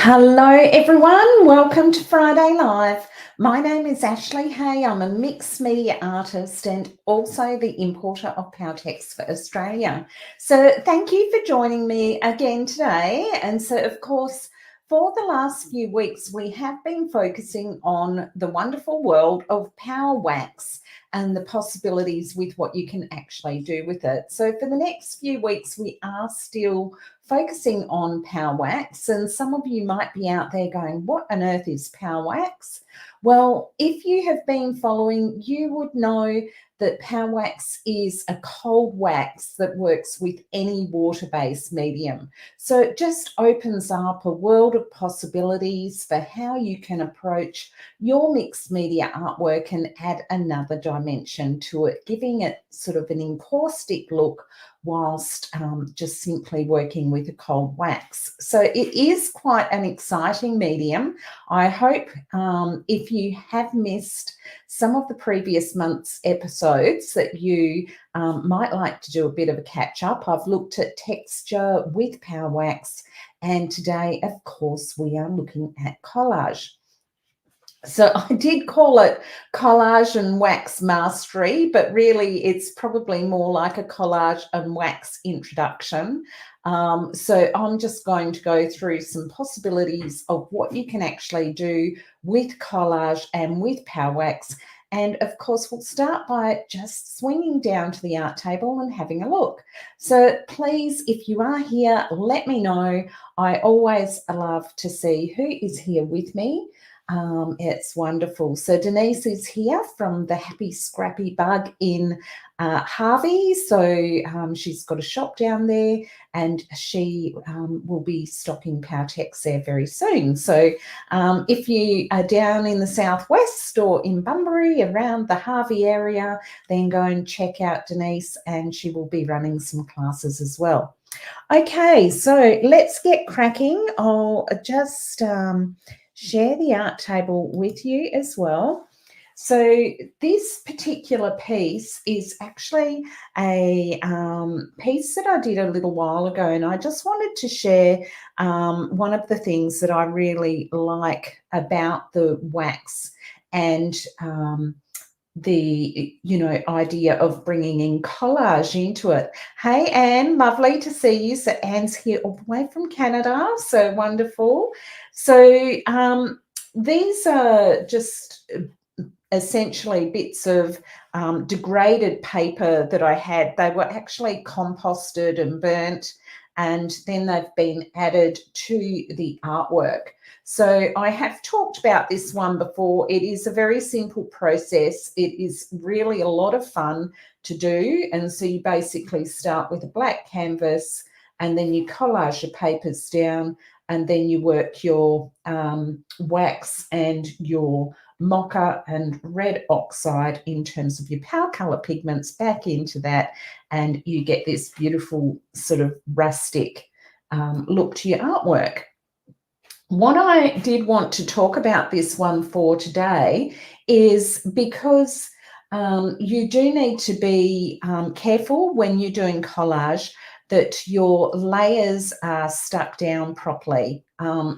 Hello everyone, welcome to Friday Live. My name is Ashley Hay. I'm a mixed media artist and also the importer of Powertex for Australia. So thank you for joining me again today. And so of course, for the last few weeks, we have been focusing on the wonderful world of Powerwax and the possibilities with what you can actually do with it. So for the next few weeks, we are still focusing on Powerwax, and some of you might be out there going, what on earth is Powerwax? Well, if you have been following, you would know that Powerwax is a cold wax that works with any water-based medium. So it just opens up a world of possibilities for how you can approach your mixed media artwork and add another dimension to it, giving it sort of an encaustic look whilst just simply working with a cold wax. So it is quite an exciting medium. I hope if you have missed some of the previous month's episodes that you might like to do a bit of a catch up. I've looked at texture with Powerwax, and today, of course, we are looking at collage. So I did call it collage and wax mastery, but really it's probably more like a collage and wax introduction. So I'm just going to go through some possibilities of what you can actually do with collage and with Powerwax. And of course, we'll start by just swinging down to the art table and having a look. So please, if you are here, let me know. I always love to see who is here with me. It's wonderful. So Denise is here from the Happy Scrappy Bug in Harvey. So she's got a shop down there, and she will be stocking Powertex there very soon. So if you are down in the southwest or in Bunbury around the Harvey area, then go and check out Denise, and she will be running some classes as well. Okay, so let's get cracking. I'll just share the art table with you as well. So this particular piece is actually a piece that I did a little while ago, and I just wanted to share one of the things that I really like about the wax and the idea of bringing in collage into it. Hey Anne, lovely to see you. So Anne's here all the way from Canada, so wonderful. So these are just essentially bits of degraded paper that I had. They were actually composted and burnt, and then they've been added to the artwork. So I have talked about this one before. It is a very simple process. It is really a lot of fun to do. And so you basically start with a black canvas, and then you collage your papers down, and then you work your wax and your mocha and red oxide in terms of your power color pigments back into that, and you get this beautiful sort of rustic look to your artwork. What I did want to talk about this one for today is because you do need to be careful when you're doing collage that your layers are stuck down properly,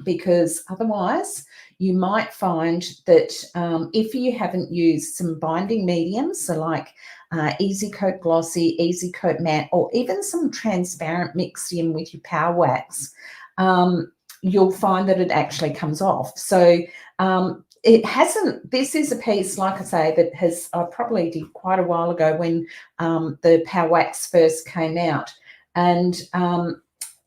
because otherwise you might find that if you haven't used some binding mediums, so like Easy Coat Glossy, Easy Coat Matte, or even some transparent mixed in with your Powerwax, you'll find that it actually comes off. So it hasn't, this is a piece, like I say, that has, I probably did quite a while ago when the Powerwax first came out. And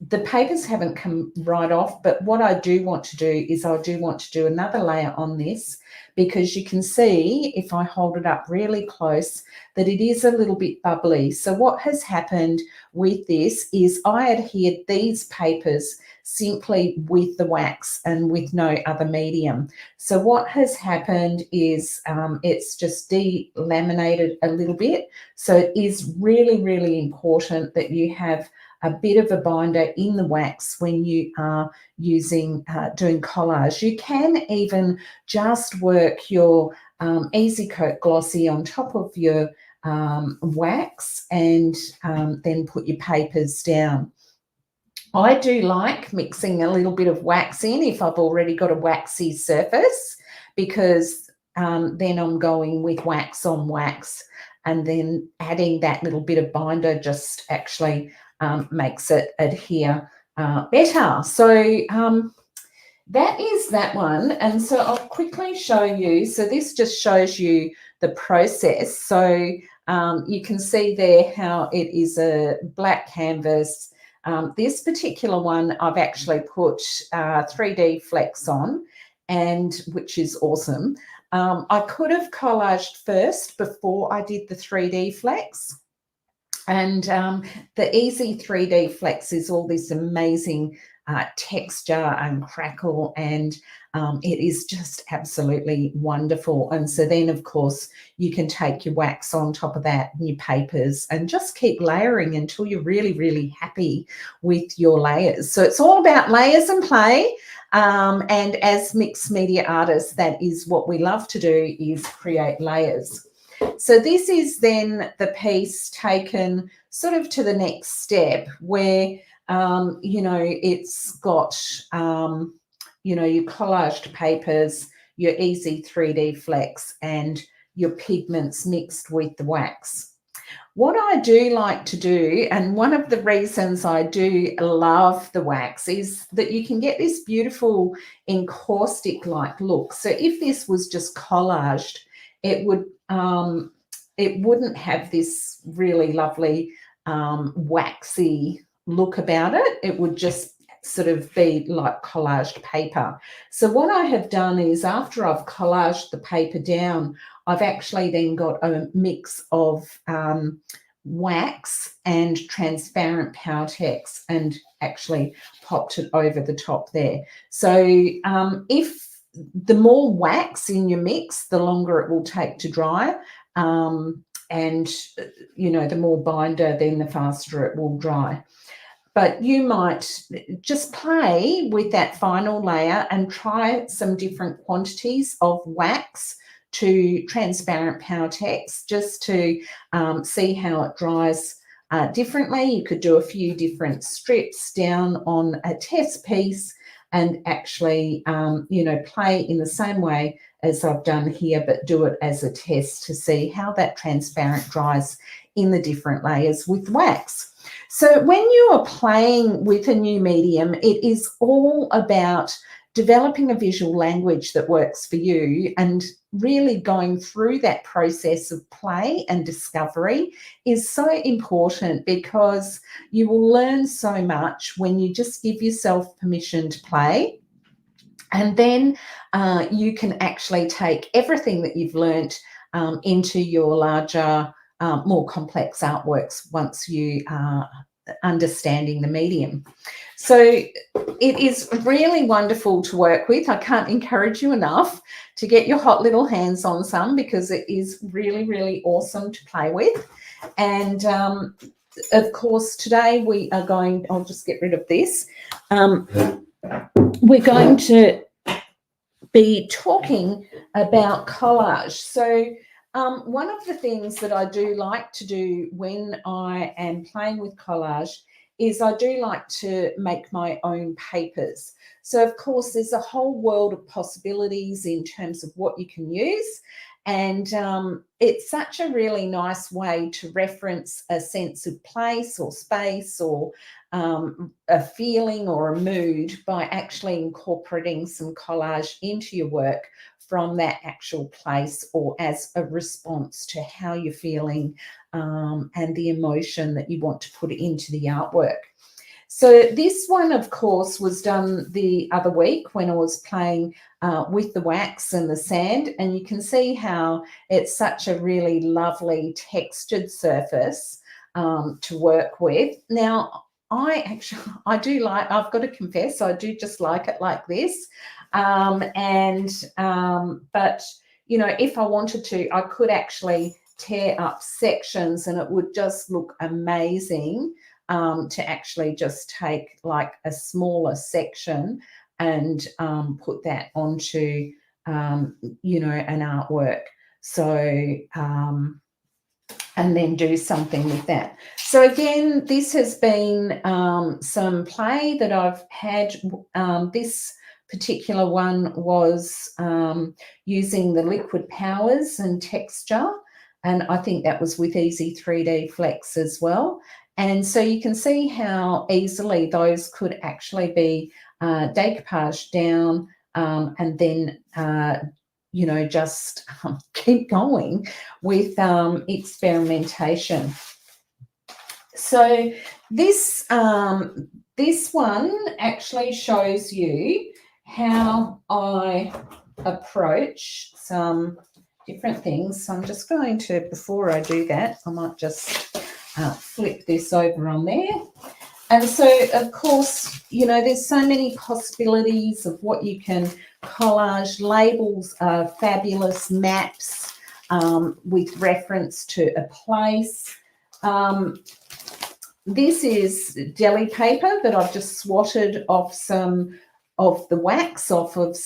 the papers haven't come right off, but what I do want to do is I do want to do another layer on this, because you can see if I hold it up really close that it is a little bit bubbly. So what has happened with this is I adhered these papers simply with the wax and with no other medium. So what has happened is it's just delaminated a little bit. So it is really, really important that you have a bit of a binder in the wax when you are using doing collage. You can even just work your Easy Coat Glossy on top of your wax and then put your papers down. I do like mixing a little bit of wax in if I've already got a waxy surface, because then I'm going with wax on wax, and then adding that little bit of binder just actually makes it adhere better. So that is that one. And so I'll quickly show you. So this just shows you the process. So you can see there how it is a black canvas. This particular one I've actually put 3D flex on, and which is awesome. I could have collaged first before I did the 3D flex. And the Easy 3D Flex is all this amazing texture and crackle, and it is just absolutely wonderful. And so then, of course, you can take your wax on top of that and your papers and just keep layering until you're really, really happy with your layers. So it's all about layers and play. And as mixed media artists, that is what we love to do, is create layers. So this is then the piece taken sort of to the next step, where, you know, it's got, you know, your collaged papers, your Easy 3D Flex, and your pigments mixed with the wax. What I do like to do, and one of the reasons I do love the wax, is that you can get this beautiful encaustic-like look. So if this was just collaged, it wouldn't have this really lovely waxy look about it. It would just sort of be like collaged paper. So what I have done is, after I've collaged the paper down, I've actually then got a mix of wax and transparent Powertex, and actually popped it over the top there. So if the more wax in your mix, the longer it will take to dry. And, you know, the more binder, then the faster it will dry. But you might just play with that final layer and try some different quantities of wax to transparent Powertex, just to see how it dries differently. You could do a few different strips down on a test piece and actually, you know, play in the same way as I've done here, but do it as a test to see how that transparent dries in the different layers with wax. So when you are playing with a new medium, it is all about developing a visual language that works for you, and really going through that process of play and discovery is so important, because you will learn so much when you just give yourself permission to play. And then you can actually take everything that you've learnt into your larger, more complex artworks once you are understanding the medium. So it is really wonderful to work with. I can't encourage you enough to get your hot little hands on some, because it is really, really awesome to play with. And of course, today we are going, I'll just get rid of this. We're going to be talking about collage. So one of the things that I do like to do when I am playing with collage is I do like to make my own papers. So of course there's a whole world of possibilities in terms of what you can use. And it's such a really nice way to reference a sense of place or space, or a feeling or a mood, by actually incorporating some collage into your work from that actual place, or as a response to how you're feeling and the emotion that you want to put into the artwork. So this one, of course, was done the other week when I was playing with the wax and the sand, and you can see how it's such a really lovely textured surface to work with. Now, I've got to confess, I do just like it like this. But, you know, if I wanted to, I could actually tear up sections and it would just look amazing to actually just take like a smaller section and put that onto, you know, an artwork. So and then do something with that. So again, this has been some play that I've had. This particular one was using the liquid powers and texture, and I think that was with Easy 3D Flex as well. And so you can see how easily those could actually be decoupaged down and then you know, just keep going with experimentation. So this this one actually shows you how I approach some different things. So I'm just going to, before I do that, I might just flip this over on there. And so, of course, you know, there's so many possibilities of what you can collage. Labels are fabulous, maps with reference to a place. This is deli paper that I've just swatted off some of the wax off of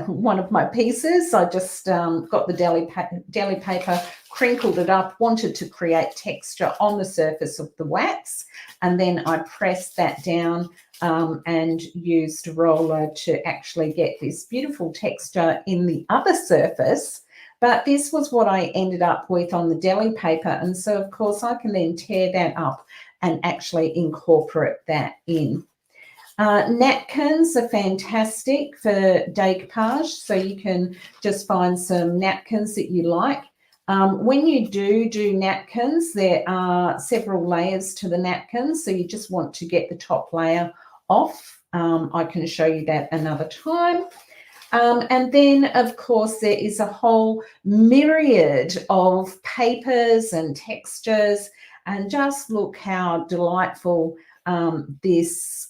one of my pieces. I just got the deli paper, crinkled it up, wanted to create texture on the surface of the wax, and then I pressed that down and used a roller to actually get this beautiful texture in the other surface. But this was what I ended up with on the deli paper, and so of course I can then tear that up and actually incorporate that in. Napkins are fantastic for decoupage, so you can just find some napkins that you like. When you do napkins, there are several layers to the napkins, so you just want to get the top layer off. I can show you that another time. And then, of course, there is a whole myriad of papers and textures, and just look how delightful this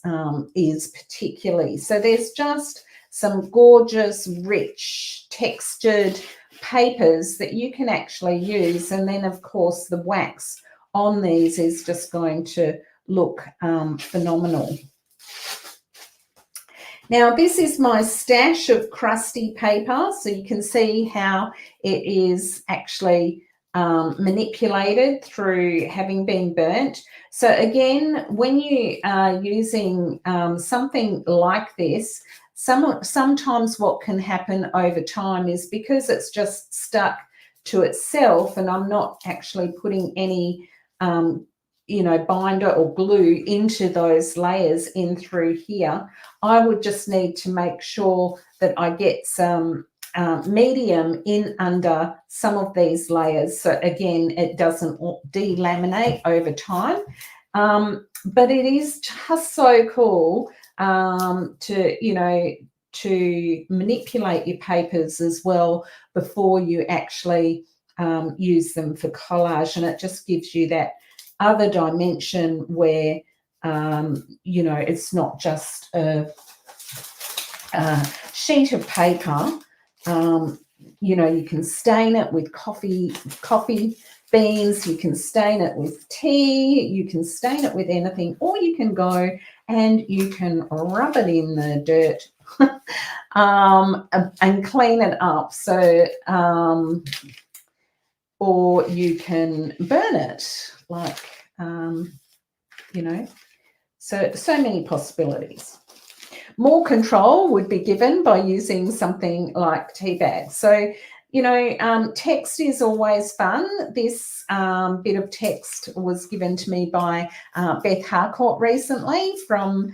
is particularly. So there's just some gorgeous, rich, textured papers that you can actually use. And then, of course, the wax on these is just going to look phenomenal. Now, this is my stash of crusty paper, so you can see how it is actually manipulated through having been burnt. So again, when you are using something like this, sometimes what can happen over time is because it's just stuck to itself and I'm not actually putting any you know, binder or glue into those layers in through here, I would just need to make sure that I get some medium in under some of these layers. So again, it doesn't delaminate over time. But it is just so cool to, you know, to manipulate your papers as well before you actually use them for collage. And it just gives you that other dimension where, you know, it's not just a sheet of paper. You know, you can stain it with coffee beans, you can stain it with tea, you can stain it with anything, or you can go and you can rub it in the dirt and clean it up. So, or you can burn it, like, you know, so many possibilities. More control would be given by using something like tea bags. So, you know, text is always fun. This bit of text was given to me by Beth Harcourt recently from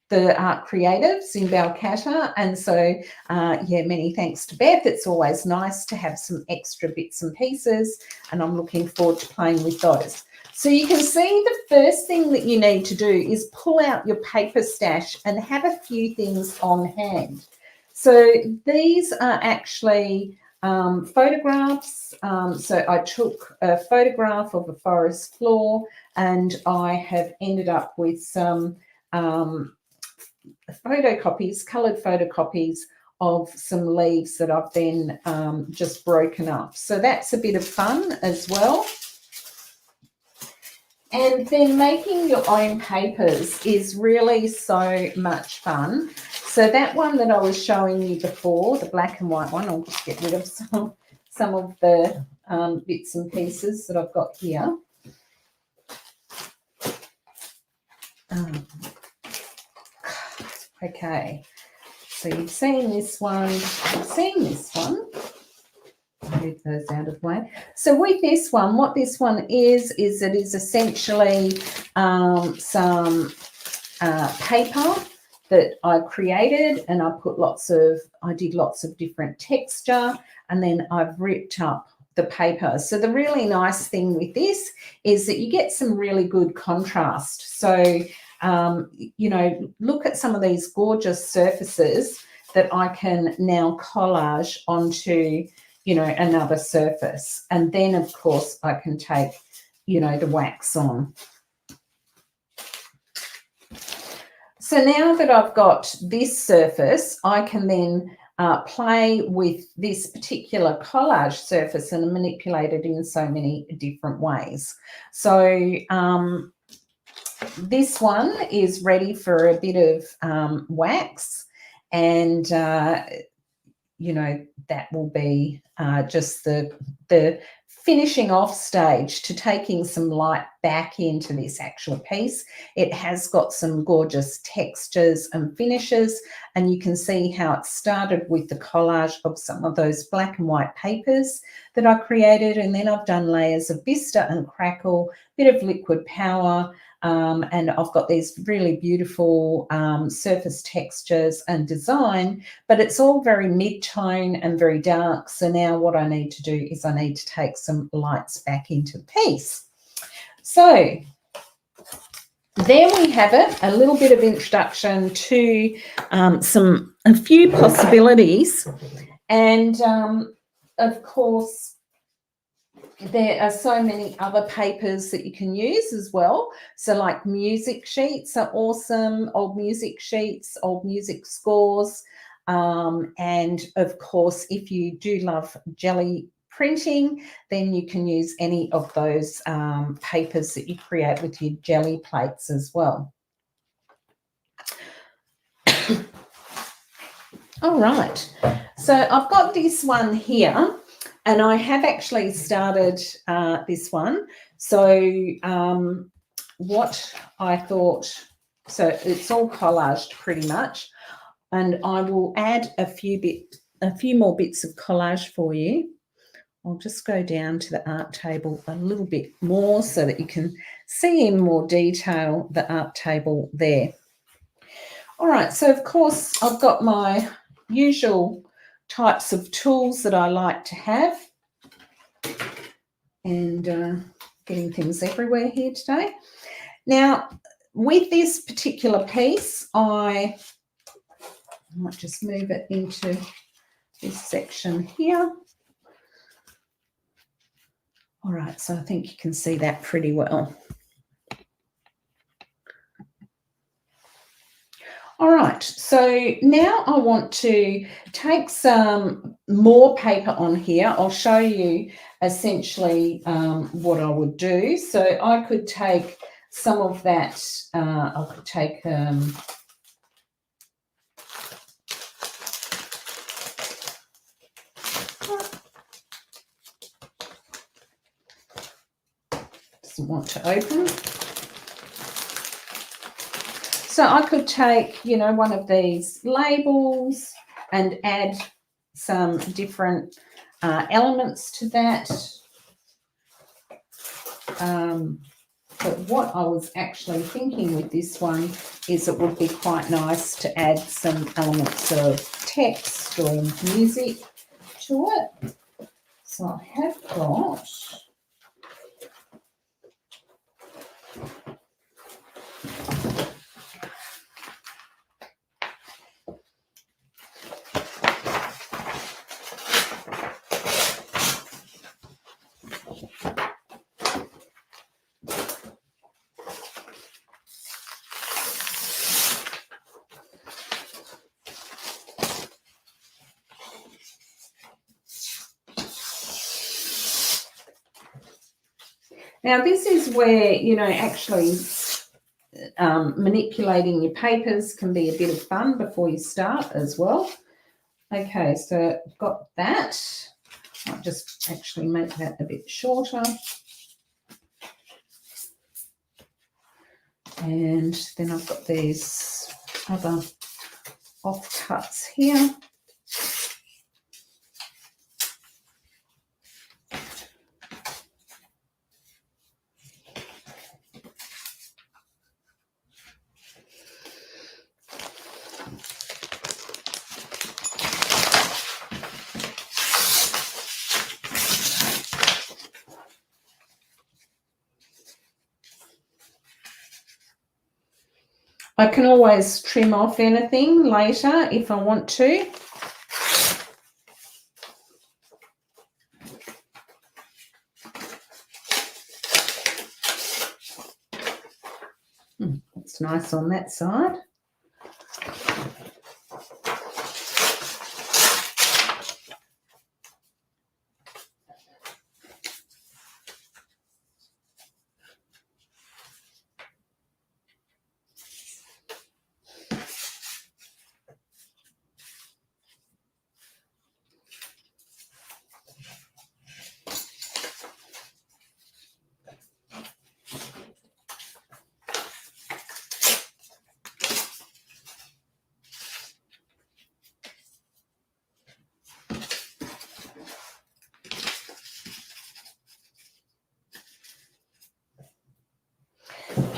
the Art Creatives in Balcatta. And so, yeah, many thanks to Beth. It's always nice to have some extra bits and pieces, and I'm looking forward to playing with those. So you can see the first thing that you need to do is pull out your paper stash and have a few things on hand. So these are actually photographs. So I took a photograph of a forest floor and I have ended up with some photocopies, coloured photocopies of some leaves that I've then just broken up. So that's a bit of fun as well. And then making your own papers is really so much fun. So that one that I was showing you before, the black and white one, I'll just get rid of some of the bits and pieces that I've got here. Okay, so you've seen this one, Move those out of the way. So with this one, what this one is it is essentially some paper that I created, and I did lots of different texture, and then I've ripped up the paper. So the really nice thing with this is that you get some really good contrast. So, you know, look at some of these gorgeous surfaces that I can now collage onto, you know, another surface. And then, of course, I can take, you know, the wax on. So now that I've got this surface, I can then play with this particular collage surface and manipulate it in so many different ways. So this one is ready for a bit of wax, and you know, that will be just the finishing off stage to taking some light back into this actual piece. It has got some gorgeous textures and finishes, and you can see how it started with the collage of some of those black and white papers that I created, and then I've done layers of Vista and Crackle, bit of liquid power, and I've got these really beautiful surface textures and design, but it's all very mid-tone and very dark. So now what I need to do is I need to take some lights back into the piece. So there we have it, a little bit of introduction to a few possibilities. And of course, there are so many other papers that you can use as well. So like music sheets are awesome, old music sheets, old music scores. And of course, if you do love jelly printing, then you can use any of those papers that you create with your jelly plates as well. All right, so I've got this one here, and I have actually started this one. So what I thought, so it's all collaged pretty much, and I will add a few more bits of collage for you. I'll just go down to the art table a little bit more so that you can see in more detail the art table there. All right, so of course I've got my usual types of tools that I like to have, and getting things everywhere here today. Now, with this particular piece, I might just move it into this section here. All right, so I think you can see that pretty well. All right, so now I want to take some more paper on here. I'll show you essentially what I would do. So I could take some of that, I could take doesn't want to open. So I could take, you know, one of these labels and add some different elements to that. But what I was actually thinking with this one is it would be quite nice to add some elements of text or music to it. So I have got now this is where, you know, actually manipulating your papers can be a bit of fun before you start as well. Okay, so I've got that. I'll just actually make that a bit shorter. And then I've got these other offcuts here. I can always trim off anything later if I want to. It's nice on that side.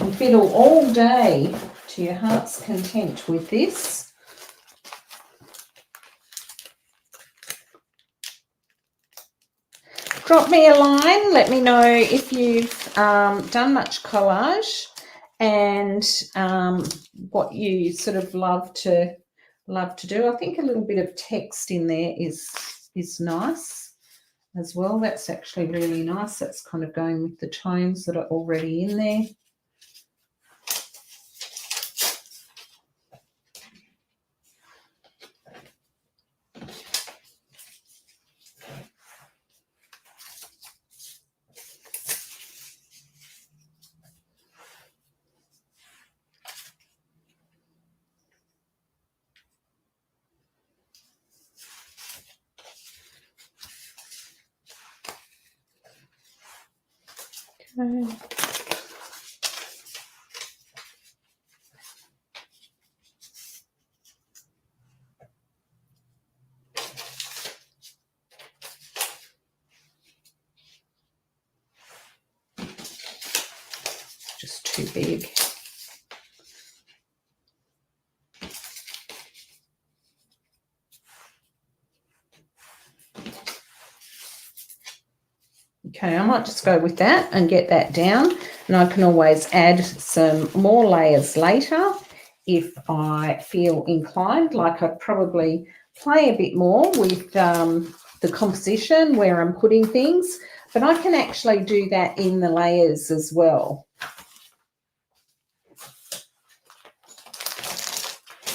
can fiddle all day to your heart's content with this. Drop me a line, let me know if you've done much collage and what you sort of love to do. I think a little bit of text in there is nice as well. That's actually really nice. That's kind of going with the tones that are already in there. Okay. Just too big. Okay, I might just go with that and get that down, and I can always add some more layers later if I feel inclined. Like I'd probably play a bit more with the composition where I'm putting things, but I can actually do that in the layers as well.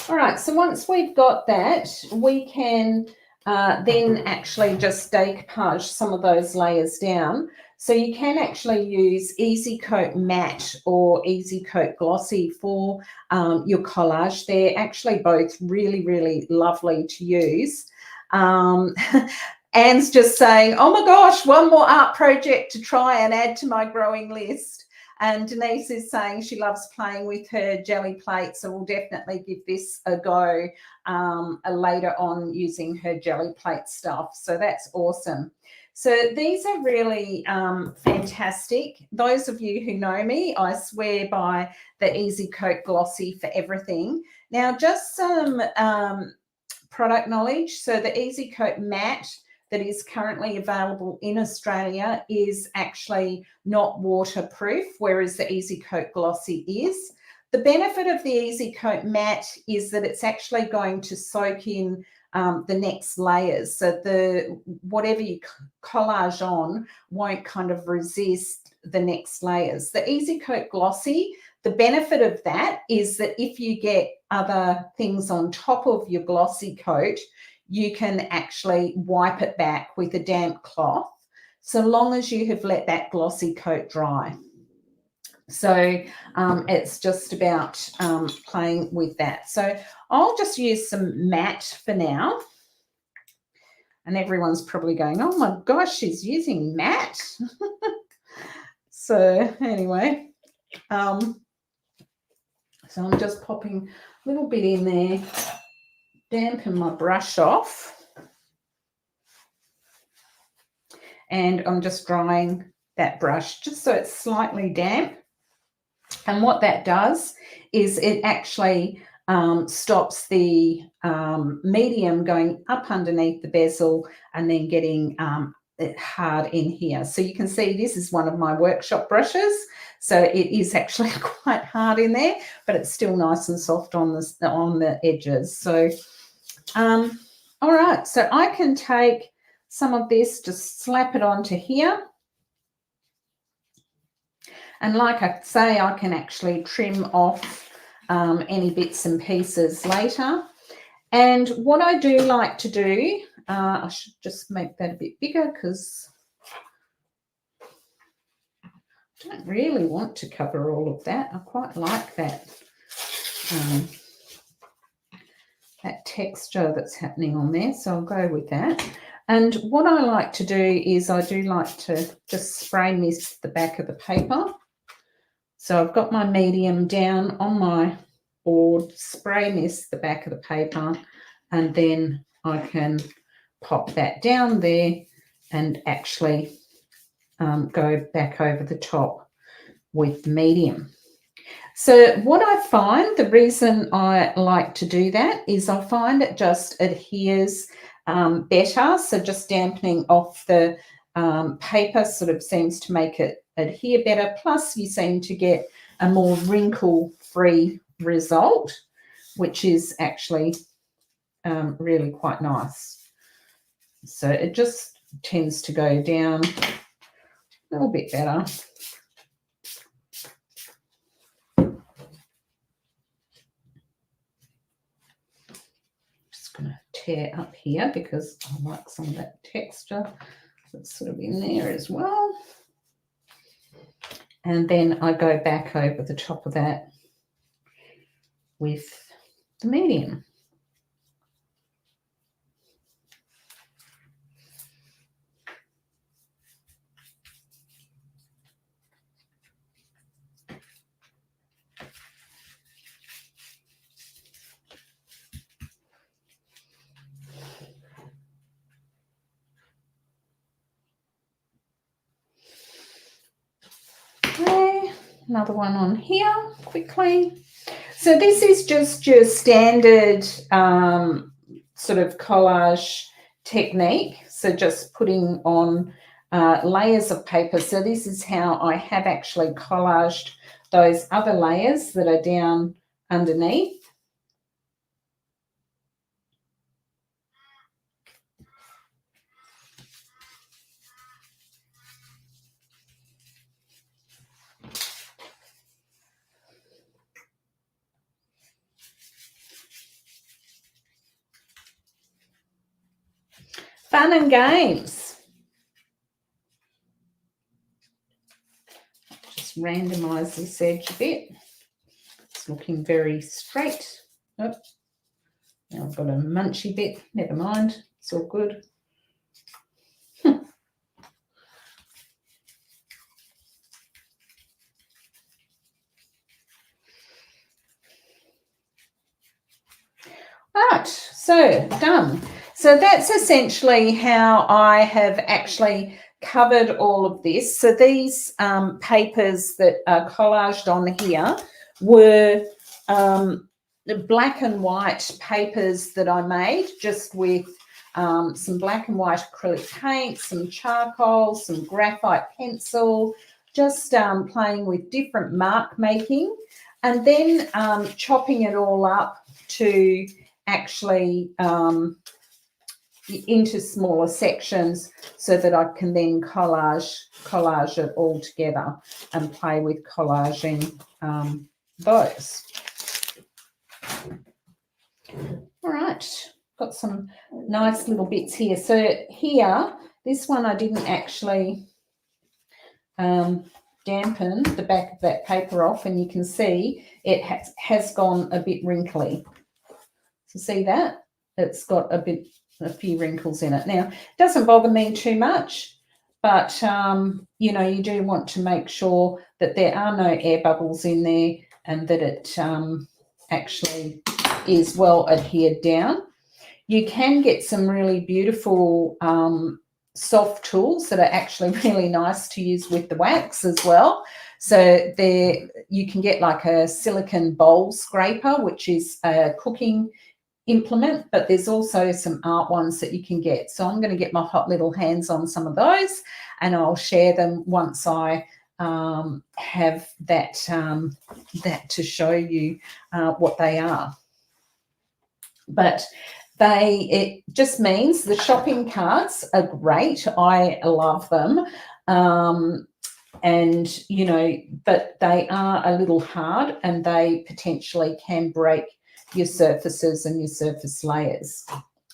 All right, so once we've got that, we can then actually just decoupage some of those layers down. So you can actually use Easy Coat Matte or Easy Coat Glossy for your collage. They're actually both really, really lovely to use. Anne's just saying, oh my gosh, one more art project to try and add to my growing list. And Denise is saying she loves playing with her jelly plate, so we'll definitely give this a go later on using her jelly plate stuff. So that's awesome. So these are really fantastic. Those of you who know me, I swear by the Easy Coat Glossy for everything. Now, just some product knowledge. So the Easy Coat Matte that is currently available in Australia is actually not waterproof, whereas the Easy Coat Glossy is. The benefit of the Easy Coat Matte is that it's actually going to soak in the next layers. So whatever you collage on won't kind of resist the next layers. The Easy Coat Glossy, the benefit of that is that if you get other things on top of your glossy coat, you can actually wipe it back with a damp cloth, so long as you have let that glossy coat dry. So it's just about playing with that. So I'll just use some matte for now. And everyone's probably going, oh my gosh, she's using matte. So anyway, so I'm just popping a little bit in there, dampen my brush off. And I'm just drying that brush just so it's slightly damp. And what that does is it actually stops the medium going up underneath the bezel and then getting it hard in here. So you can see this is one of my workshop brushes. So it is actually quite hard in there, but it's still nice and soft on the edges. So, all right, so I can take some of this, just slap it onto here. And like I say, I can actually trim off any bits and pieces later. And what I do like to do, I should just make that a bit bigger because I don't really want to cover all of that. I quite like that, that texture that's happening on there. So I'll go with that. And what I like to do is I do like to just spray mist the back of the paper. So I've got my medium down on my board, spray mist the back of the paper, and then I can pop that down there and actually go back over the top with the medium. So what I find, the reason I like to do that is I find it just adheres better. So just dampening off the paper sort of seems to make it adhere better. Plus you seem to get a more wrinkle-free result, which is actually really quite nice. So it just tends to go down a little bit better. Just going to tear up here because I like some of that texture that's sort of in there as well. And then I go back over the top of that with the medium. Okay, another one on here quickly. So this is just your standard sort of collage technique. So just putting on layers of paper. So this is how I have actually collaged those other layers that are down underneath. Fun and games. Just randomise this edge a bit. It's looking very straight. Oh, now I've got a munchy bit. Never mind. It's all good. Right, so done. So that's essentially how I have actually covered all of this. So these papers that are collaged on here were the black and white papers that I made just with some black and white acrylic paint, some charcoal, some graphite pencil, just playing with different mark making, and then chopping it all up to actually into smaller sections so that I can then collage it all together and play with collaging those. All right, got some nice little bits here. So here, this one I didn't actually dampen the back of that paper off, and you can see it has gone a bit wrinkly. So see that? It's got a bit a few wrinkles in it. Now, it doesn't bother me too much, but, you know, you do want to make sure that there are no air bubbles in there and that it actually is well adhered down. You can get some really beautiful soft tools that are actually really nice to use with the wax as well. So there you can get like a silicone bowl scraper, which is a cooking implement, but there's also some art ones that you can get. So I'm going to get my hot little hands on some of those, and I'll share them once I have that to show you what they are. But it just means the shopping carts are great. I love them. And, you know, but they are a little hard and they potentially can break your surfaces and your surface layers.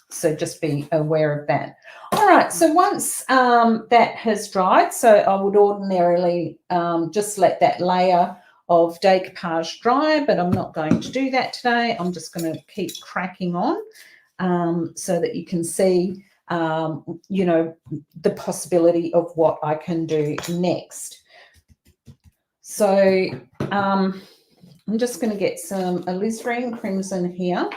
So just be aware of that. All right, so once that has dried, so I would ordinarily just let that layer of decoupage dry, but I'm not going to do that today. I'm just going to keep cracking on so that you can see, you know, the possibility of what I can do next. So I'm just going to get some alizarin crimson here.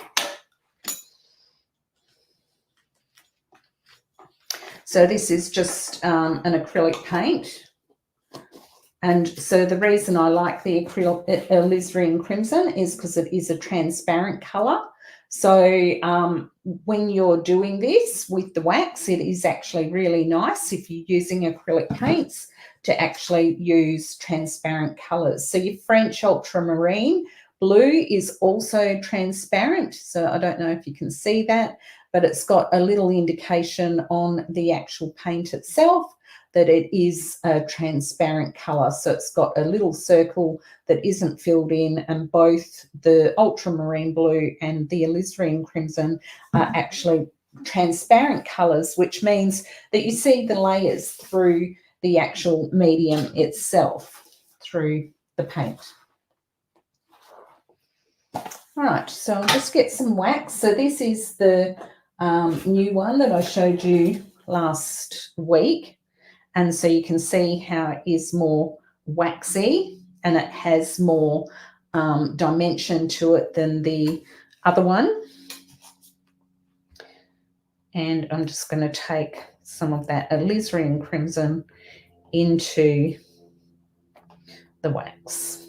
So this is just an acrylic paint. And so the reason I like the alizarin crimson is because it is a transparent colour. So when you're doing this with the wax, it is actually really nice if you're using acrylic paints to actually use transparent colours. So your French ultramarine blue is also transparent. So I don't know if you can see that, but it's got a little indication on the actual paint itself that it is a transparent colour. So it's got a little circle that isn't filled in, and both the ultramarine blue and the alizarin crimson are actually transparent colours, which means that you see the layers through the actual medium itself, through the paint. All right, so I'll just get some wax. So this is the new one that I showed you last week. And so you can see how it is more waxy and it has more dimension to it than the other one. And I'm just going to take some of that alizarin crimson into the wax.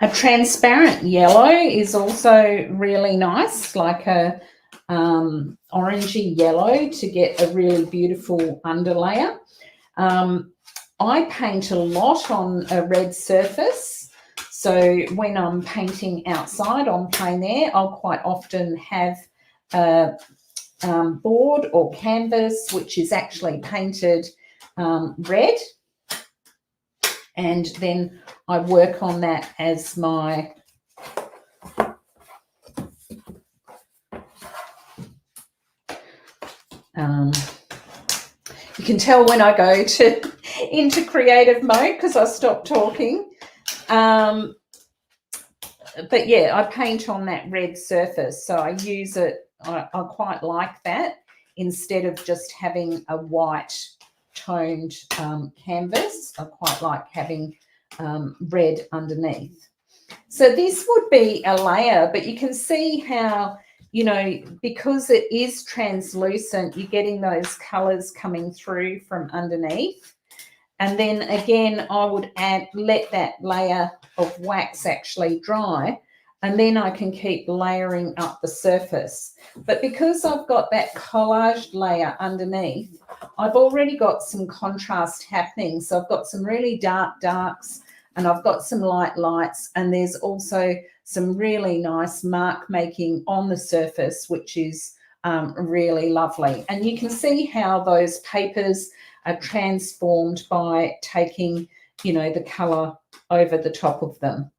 A transparent yellow is also really nice, like a orangey yellow, to get a really beautiful underlayer. I paint a lot on a red surface. So when I'm painting outside on plein air, I'll quite often have a board or canvas which is actually painted red. And then I work on that as my you can tell when I go into creative mode because I stop talking. But yeah, I paint on that red surface, so I use it. I quite like that instead of just having a white toned canvas. I quite like having red underneath. So this would be a layer, but you can see how, you know, because it is translucent, you're getting those colours coming through from underneath. And then again, I would let that layer of wax actually dry and then I can keep layering up the surface. But because I've got that collaged layer underneath, I've already got some contrast happening. So I've got some really dark darks, and I've got some light lights, and there's also some really nice mark making on the surface, which is really lovely. And you can see how those papers are transformed by taking, you know, the colour over the top of them.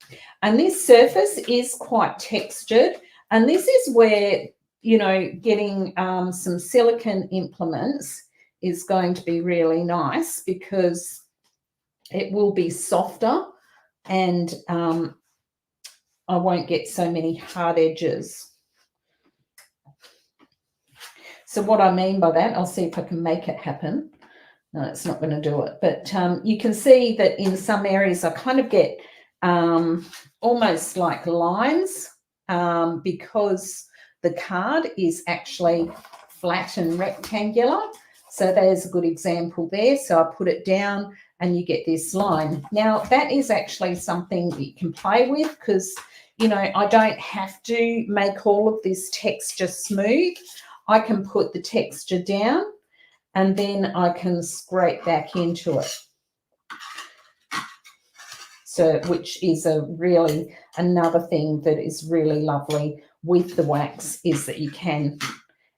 And this surface is quite textured, and this is where, you know, getting some silicone implements is going to be really nice, because it will be softer, and I won't get so many hard edges. So what I mean by that, I'll see if I can make it happen. No, it's not going to do it. But you can see that in some areas I kind of get almost like lines, because the card is actually flat and rectangular. So there's a good example there. So I put it down and you get this line. Now that is actually something that you can play with, because, you know, I don't have to make all of this texture smooth. I can put the texture down and then I can scrape back into it. So, which is another thing that is really lovely with the wax, is that you can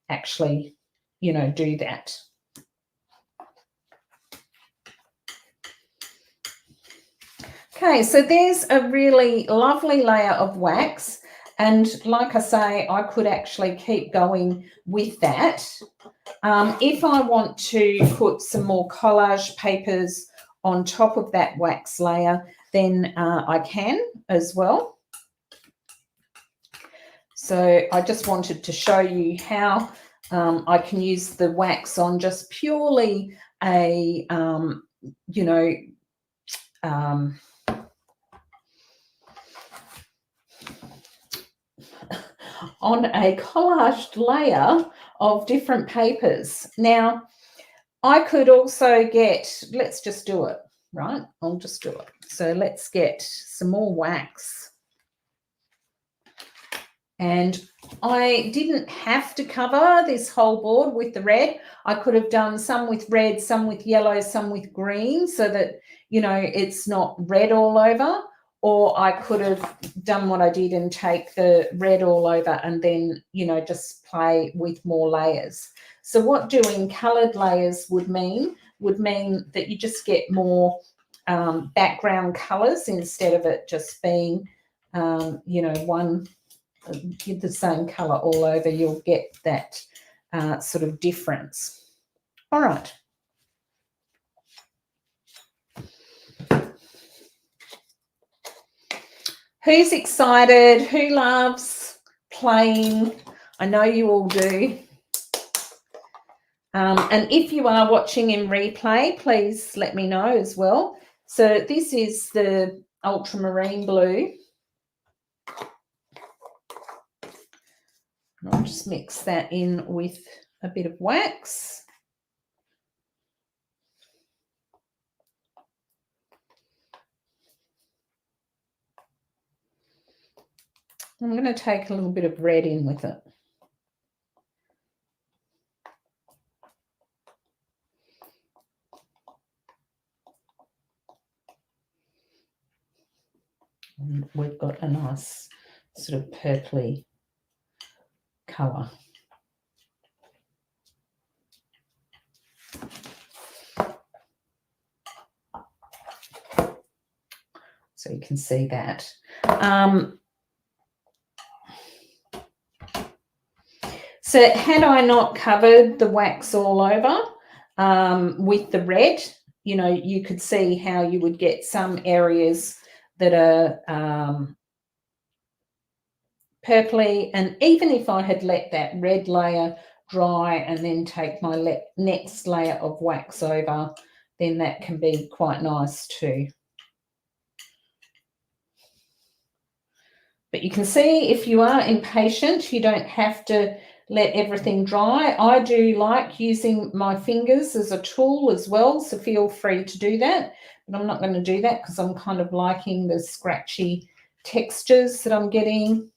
actually, you know, do that. Okay, so there's a really lovely layer of wax. And like I say, I could actually keep going with that. If I want to put some more collage papers on top of that wax layer, then I can as well. So I just wanted to show you how I can use the wax on just purely a, you know, on a collaged layer of different papers. Now, I could also get, let's just do it, right? I'll just do it. So let's get some more wax. And I didn't have to cover this whole board with the red. I could have done some with red, some with yellow, some with green, so that, you know, it's not red all over. Or I could have done what I did and take the red all over and then, you know, just play with more layers. So what doing coloured layers would mean that you just get more background colours, instead of it just being, you know, one, the same colour all over. You'll get that sort of difference. All right. Who's excited? Who loves playing? I know you all do. And if you are watching in replay, please let me know as well. So this is the ultramarine blue. I'll just mix that in with a bit of wax. I'm going to take a little bit of red in with it. And we've got a nice sort of purpley colour. So you can see that. So had I not covered the wax all over with the red, you know, you could see how you would get some areas that are purpley. And even if I had let that red layer dry and then take my next layer of wax over, then that can be quite nice too. But you can see, if you are impatient, you don't have to let everything dry. I do like using my fingers as a tool as well, so feel free to do that. But I'm not going to do that because I'm kind of liking the scratchy textures that I'm getting.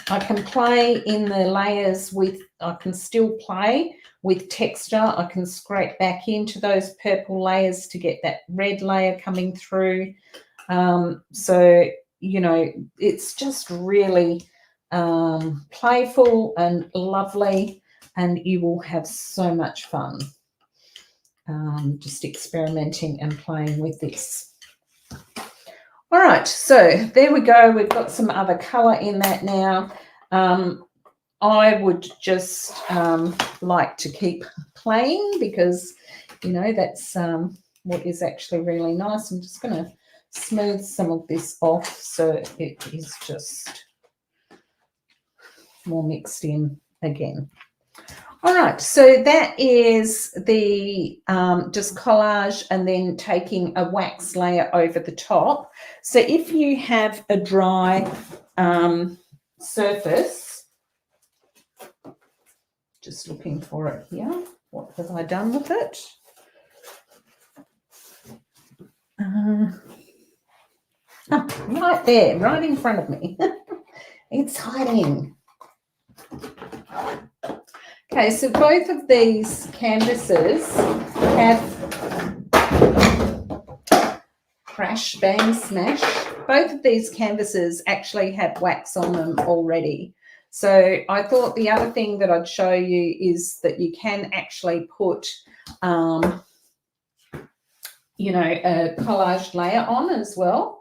I can play in the layers with, I can still play with texture. I can scrape back into those purple layers to get that red layer coming through. So, you know, it's just really playful and lovely, and you will have so much fun just experimenting and playing with this. All right, so there we go. We've got some other colour in that now. I would just like to keep playing because, you know, that's what is actually really nice. I'm just going to smooth some of this off so it is just more mixed in again. All right, so that is the just collage and then taking a wax layer over the top. So if you have a dry surface, just looking for it here. What have I done with it? Oh, right there, right in front of me. It's hiding. Okay, so both of these canvases have crash, bang, smash. Both of these canvases actually have wax on them already. So I thought the other thing that I'd show you is that you can actually put, you know, a collage layer on as well.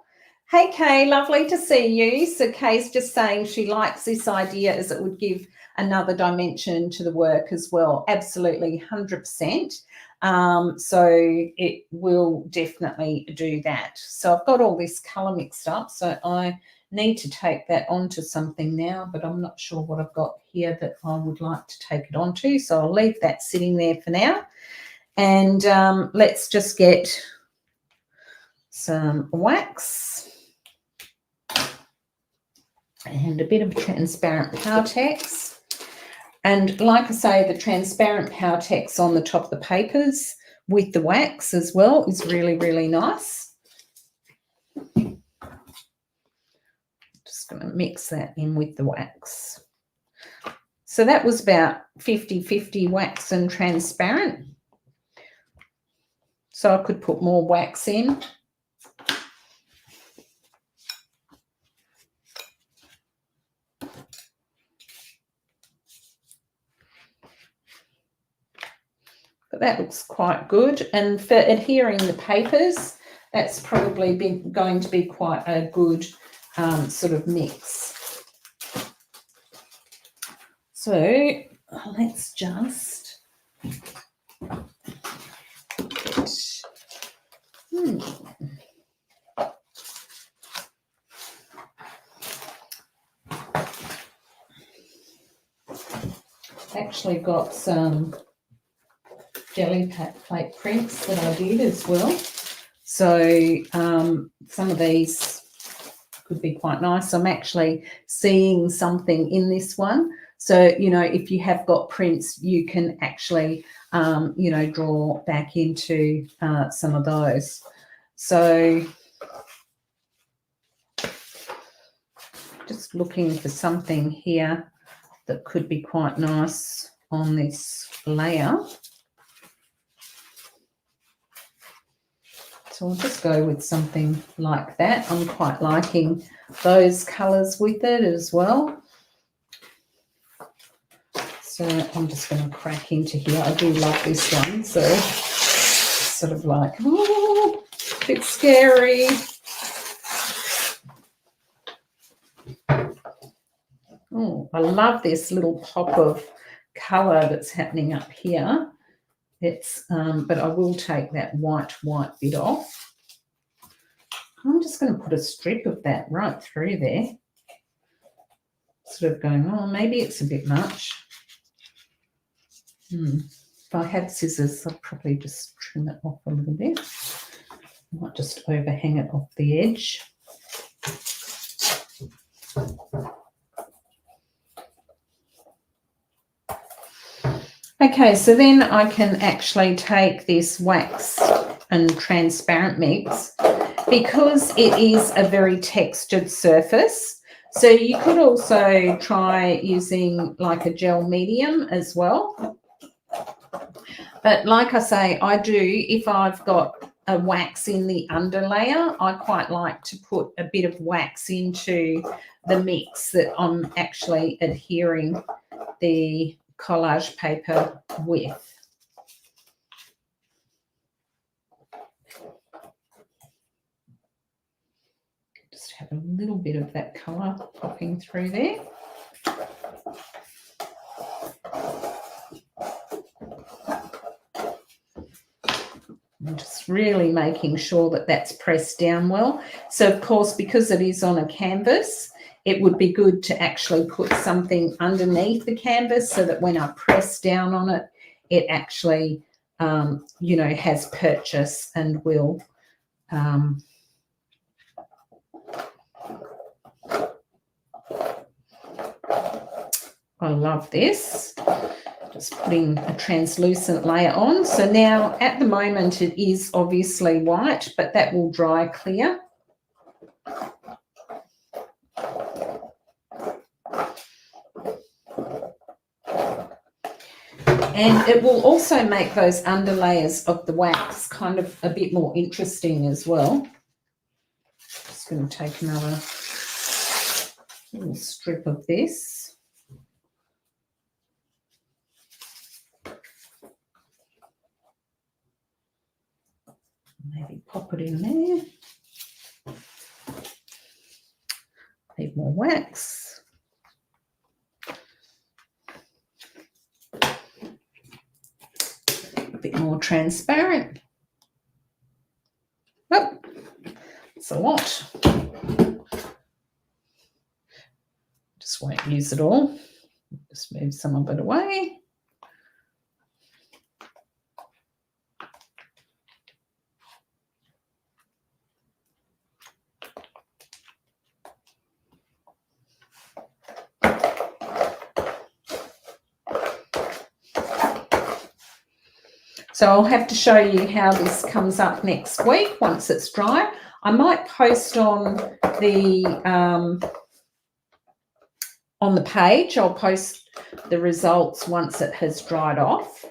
Hey, Kay, lovely to see you. So Kay's just saying she likes this idea as it would give another dimension to the work as well. Absolutely, 100%. So it will definitely do that. So I've got all this colour mixed up, so I need to take that onto something now, but I'm not sure what I've got here that I would like to take it onto. So I'll leave that sitting there for now. And let's just get some wax and a bit of transparent Powertex. And like I say, the transparent Powertex on the top of the papers with the wax as well is really, really nice. Just going to mix that in with the wax. So that was about 50-50 wax and transparent. So I could put more wax in. But that looks quite good. And for adhering the papers, that's probably going to be quite a good sort of mix. So let's just actually got some jelly plate prints that I did as well. So some of these could be quite nice. I'm actually seeing something in this one. So, you know, if you have got prints, you can actually, you know, draw back into some of those. So just looking for something here that could be quite nice on this layer. So I'll just go with something like that. I'm quite liking those colours with it as well. So I'm just going to crack into here. I do love this one. So it's sort of like, oh, a bit scary. Oh, I love this little pop of colour that's happening up here. It's, but I will take that white bit off. I'm just going to put a strip of that right through there. Sort of going, oh, maybe it's a bit much. If I had scissors, I'd probably just trim it off a little bit. I might just overhang it off the edge. Okay, so then I can actually take this wax and transparent mix because it is a very textured surface. So you could also try using like a gel medium as well. But like I say, I do, if I've got a wax in the underlayer, I quite like to put a bit of wax into the mix that I'm actually adhering the collage paper with. Just have a little bit of that colour popping through there. I'm just really making sure that that's pressed down well. So, of course, because it is on a canvas, it would be good to actually put something underneath the canvas so that when I press down on it, it actually, you know, has purchase and will I love this. Just putting a translucent layer on. So now at the moment it is obviously white, but that will dry clear. And it will also make those underlayers of the wax kind of a bit more interesting as well. Just going to take another little strip of this. Maybe pop it in there. Need more wax. A bit more transparent. Oh, it's a lot. Just won't use it all. Just move some of it away. So I'll have to show you how this comes up next week once it's dry. I might post on the page. I'll post the results once it has dried off.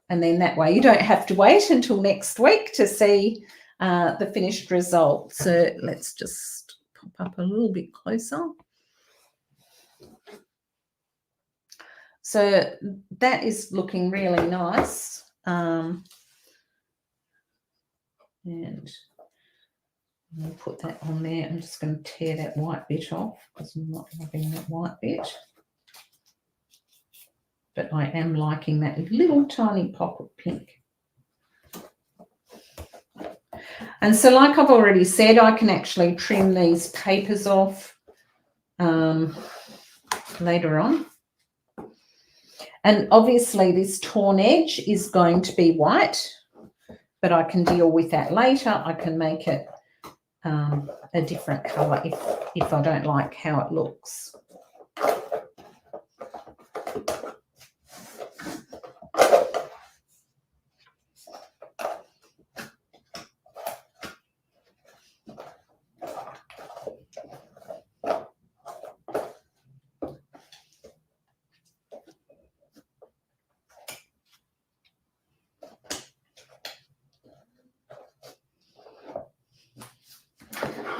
And then that way you don't have to wait until next week to see the finished result. So let's just pop up a little bit closer. So that is looking really nice. And I'll put that on there. I'm just going to tear that white bit off because I'm not loving that white bit. But I am liking that little tiny pop of pink. And so like I've already said, I can actually trim these papers off later on. And obviously this torn edge is going to be white, but I can deal with that later. I can make it a different colour if I don't like how it looks.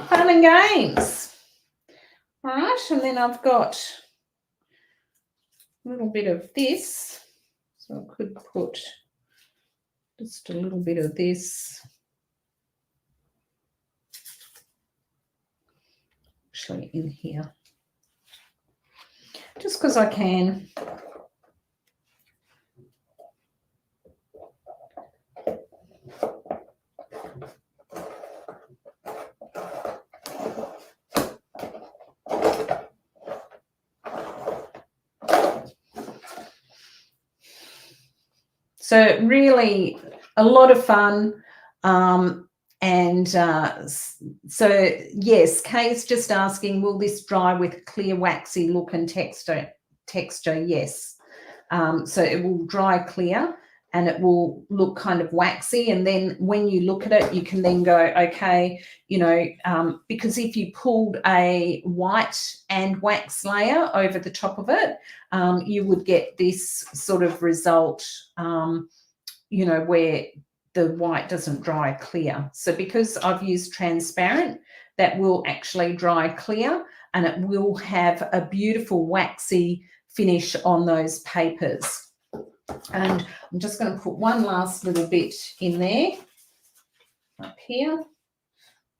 Fun and games. All right, and then I've got a little bit of this. So I could put just a little bit of this. Actually in here. Just because I can. So really a lot of fun. So yes, Kay's just asking, will this dry with clear waxy look and texture? Yes. So it will dry clear. and it will look kind of waxy. And then when you look at it, you can then go, okay, you know, because if you pulled a white and wax layer over the top of it, you would get this sort of result, you know, where the white doesn't dry clear. So because I've used transparent, that will actually dry clear, and it will have a beautiful waxy finish on those papers. And I'm just going to put one last little bit in there up here.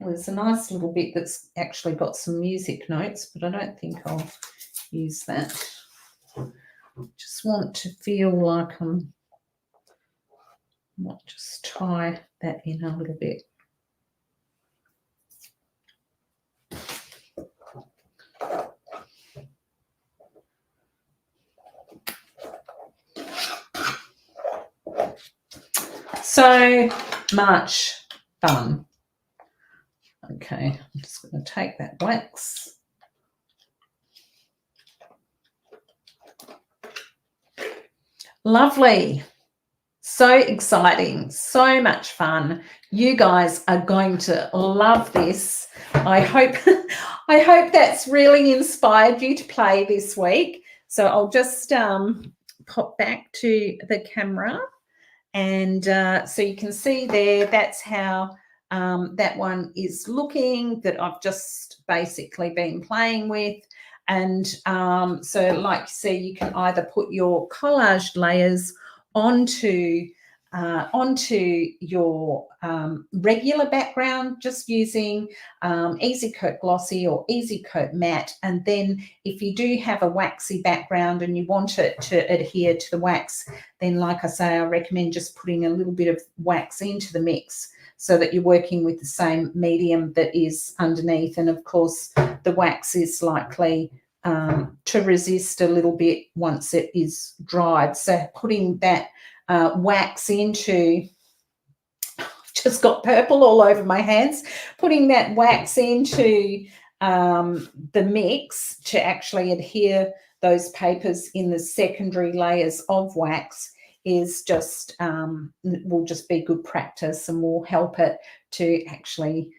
There's a nice little bit that's actually got some music notes, but I don't think I'll use that. Just want to feel like I might just tie that in a little bit. So much fun. Okay, I'm just going to take that wax. Lovely. So exciting, so much fun. You guys are going to love this. I hope that's really inspired you to play this week. So I'll just pop back to the camera, and so you can see there, that's how that one is looking, that I've just basically been playing with. And so like you see, you can either put your collage layers onto your regular background, just using Easy Coat Glossy or Easy Coat Matte. And then if you do have a waxy background and you want it to adhere to the wax, then like I say, I recommend just putting a little bit of wax into the mix so that you're working with the same medium that is underneath. And of course, the wax is likely to resist a little bit once it is dried. So putting that wax into, I've just got purple all over my hands, putting that wax into the mix to actually adhere those papers in the secondary layers of wax is just, will just be good practice and will help it to actually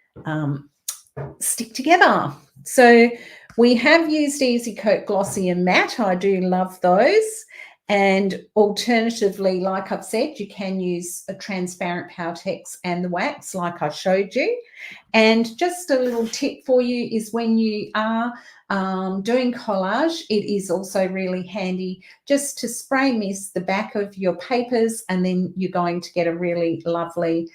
stick together. So we have used Easy Coat Glossy and Matte. I do love those. And alternatively, like I've said, you can use a transparent Powertex and the wax like I showed you. And just a little tip for you is when you are doing collage, it is also really handy just to spray mist the back of your papers, and then you're going to get a really lovely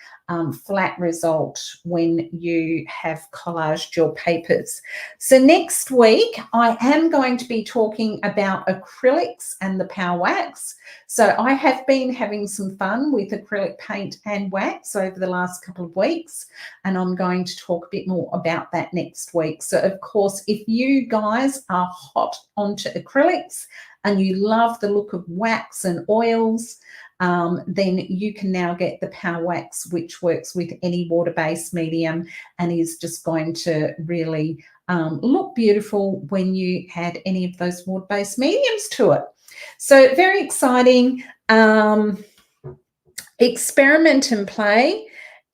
flat result when you have collaged your papers. So next week, I am going to be talking about acrylics and the Powerwax. So I have been having some fun with acrylic paint and wax over the last couple of weeks, and I'm going to talk a bit more about that next week. So of course, if you guys are hot onto acrylics and you love the look of wax and oils, then you can now get the Powerwax, which works with any water-based medium and is just going to really look beautiful when you add any of those water-based mediums to it. So very exciting. Experiment and play.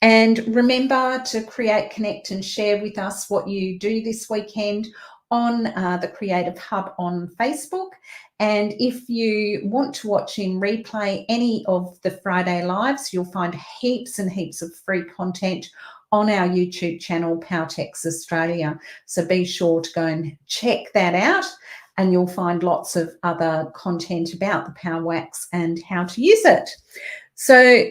And remember to create, connect, and share with us what you do this weekend on the Creative Hub on Facebook. And if you want to watch in replay any of the Friday lives, you'll find heaps and heaps of free content on our YouTube channel, Powertex Australia. So be sure to go and check that out, and you'll find lots of other content about the Powerwax and how to use it. So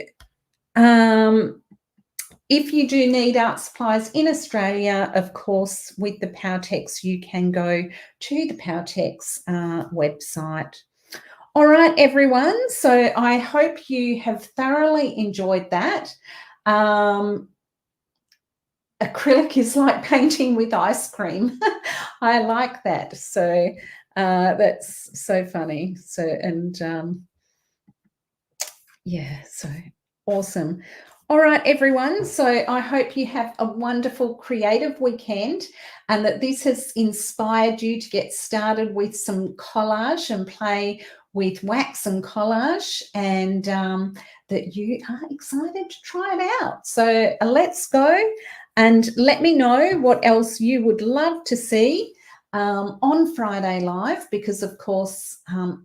if you do need art supplies in Australia, of course, with the Powertex, you can go to the Powertex website. All right, everyone. So I hope you have thoroughly enjoyed that. Acrylic is like painting with ice cream. I like that. So that's so funny. So, and yeah, so awesome. All right, everyone. So I hope you have a wonderful creative weekend and that this has inspired you to get started with some collage and play with wax and collage, and that you are excited to try it out. So let's go, and let me know what else you would love to see on Friday Live, because of course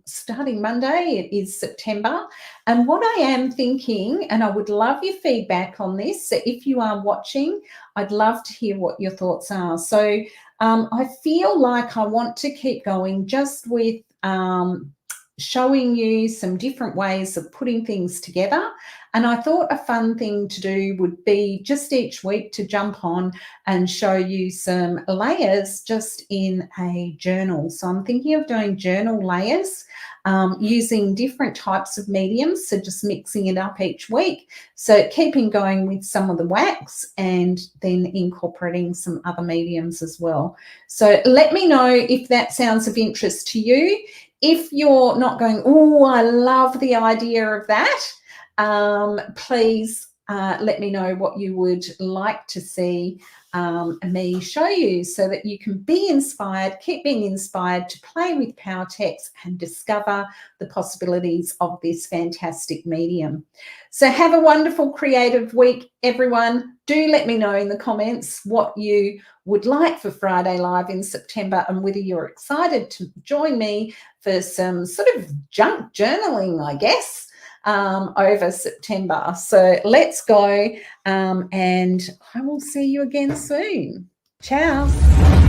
starting Monday it is September. And what I am thinking, and I would love your feedback on this, so if you are watching, I'd love to hear what your thoughts are. So I feel like I want to keep going just with showing you some different ways of putting things together. And I thought a fun thing to do would be just each week to jump on and show you some layers just in a journal. So I'm thinking of doing journal layers using different types of mediums, so just mixing it up each week. So keeping going with some of the wax and then incorporating some other mediums as well. So let me know if that sounds of interest to you. If you're not going, oh, I love the idea of that, please let me know what you would like to see me show you, so that you can be inspired, keep being inspired to play with Powertex and discover the possibilities of this fantastic medium. So have a wonderful creative week, everyone. Do let me know in the comments what you would like for Friday Live in September, and whether you're excited to join me for some sort of junk journaling, I guess, over September. So let's go, and I will see you again soon. Ciao.